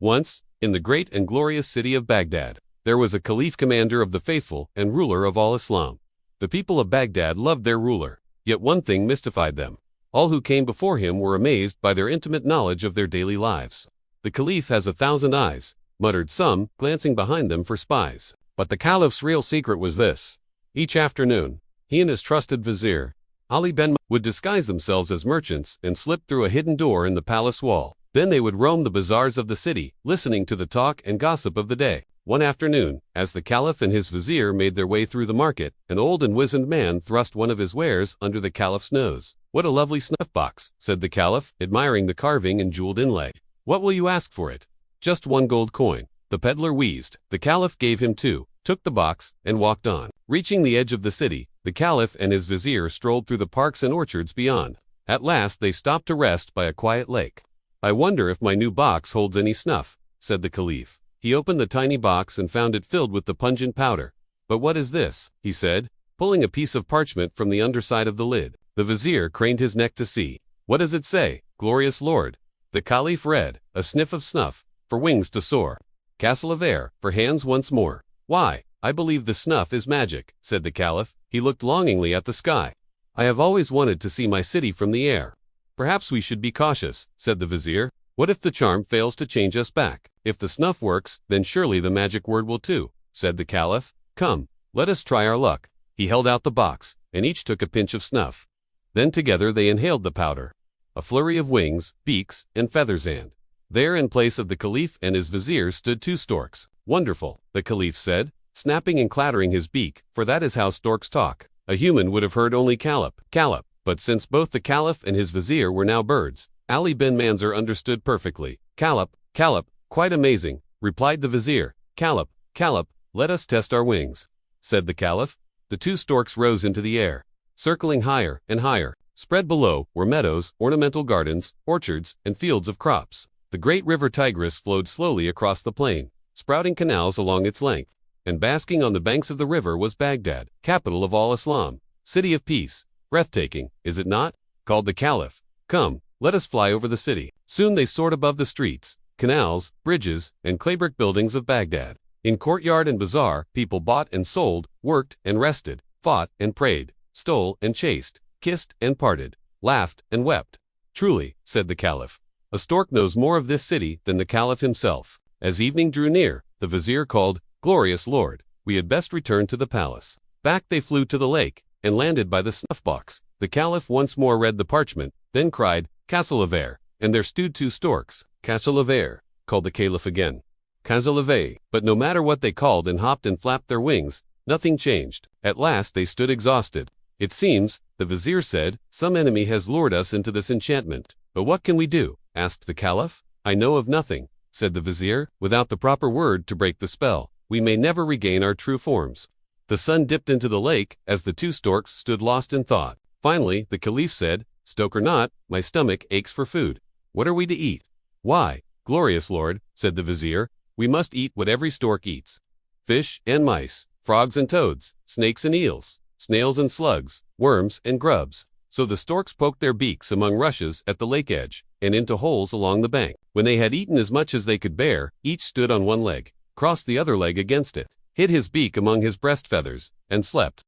Once, in the great and glorious city of Baghdad, there was a Caliph, commander of the faithful and ruler of all Islam. The people of Baghdad loved their ruler, yet one thing mystified them. All who came before him were amazed by their intimate knowledge of their daily lives. "The Caliph has 1,000 eyes," muttered some, glancing behind them for spies. But the Caliph's real secret was this. Each afternoon, he and his trusted vizier, Ali bin, would disguise themselves as merchants and slip through a hidden door in the palace wall. Then they would roam the bazaars of the city, listening to the talk and gossip of the day. One afternoon, as the Caliph and his vizier made their way through the market, an old and wizened man thrust one of his wares under the Caliph's nose. "What a lovely snuff box," said the Caliph, admiring the carving and jeweled inlay. "What will you ask for it?" "Just 1 gold coin." The peddler wheezed. The Caliph gave him 2, took the box, and walked on. Reaching the edge of the city, the Caliph and his vizier strolled through the parks and orchards beyond. At last they stopped to rest by a quiet lake. "I wonder if my new box holds any snuff," said the Caliph. He opened the tiny box and found it filled with the pungent powder. "But what is this?" he said, pulling a piece of parchment from the underside of the lid. The vizier craned his neck to see. "What does it say, glorious lord?" The Caliph read, "A sniff of snuff, for wings to soar. Castle of air, for hands once more." "Why, I believe the snuff is magic," said the Caliph. He looked longingly at the sky. "I have always wanted to see my city from the air." "Perhaps we should be cautious," said the vizier. "What if the charm fails to change us back?" "If the snuff works, then surely the magic word will too," said the Caliph. "Come, let us try our luck." He held out the box, and each took a pinch of snuff. Then together they inhaled the powder. A flurry of wings, beaks, and feathers, and there in place of the Caliph and his vizier stood 2 storks. "Wonderful," the Caliph said, snapping and clattering his beak, for that is how storks talk. A human would have heard only Caliph, Caliph, but since both the Caliph and his vizier were now birds, Ali bin Manzur understood perfectly. "Caliph, Caliph, quite amazing," replied the vizier. "Caliph, Caliph, let us test our wings," said the Caliph. The 2 storks rose into the air, circling higher and higher. Spread below were meadows, ornamental gardens, orchards, and fields of crops. The great river Tigris flowed slowly across the plain, sprouting canals along its length, and basking on the banks of the river was Baghdad, capital of all Islam, city of peace. "Breathtaking, is it not?" called the Caliph. "Come, let us fly over the city." Soon they soared above the streets, canals, bridges, and claybrick buildings of Baghdad. In courtyard and bazaar, people bought and sold, worked and rested, fought and prayed, stole and chased, kissed and parted, laughed and wept. "Truly," said the Caliph, "a stork knows more of this city than the Caliph himself." As evening drew near, the vizier called, "Glorious lord, we had best return to the palace." Back they flew to the lake, and landed by the snuff box. The Caliph once more read the parchment, then cried, "Castle of air," and there stood 2 storks. "Castle of air," called the Caliph again. "Castle of air." But no matter what they called and hopped and flapped their wings, nothing changed. At last they stood exhausted. "It seems," the vizier said, "some enemy has lured us into this enchantment." "But what can we do?" asked the Caliph. "I know of nothing," said the vizier. "Without the proper word to break the spell, we may never regain our true forms." The sun dipped into the lake as the 2 storks stood lost in thought. Finally, the Caliph said, "Stoke or not, my stomach aches for food. What are we to eat?" "Why, glorious lord," said the vizier, "we must eat what every stork eats. Fish and mice, frogs and toads, snakes and eels, snails and slugs, worms and grubs." So the storks poked their beaks among rushes at the lake edge, and into holes along the bank. When they had eaten as much as they could bear, each stood on one leg, crossed the other leg against it, hid his beak among his breast feathers, and slept.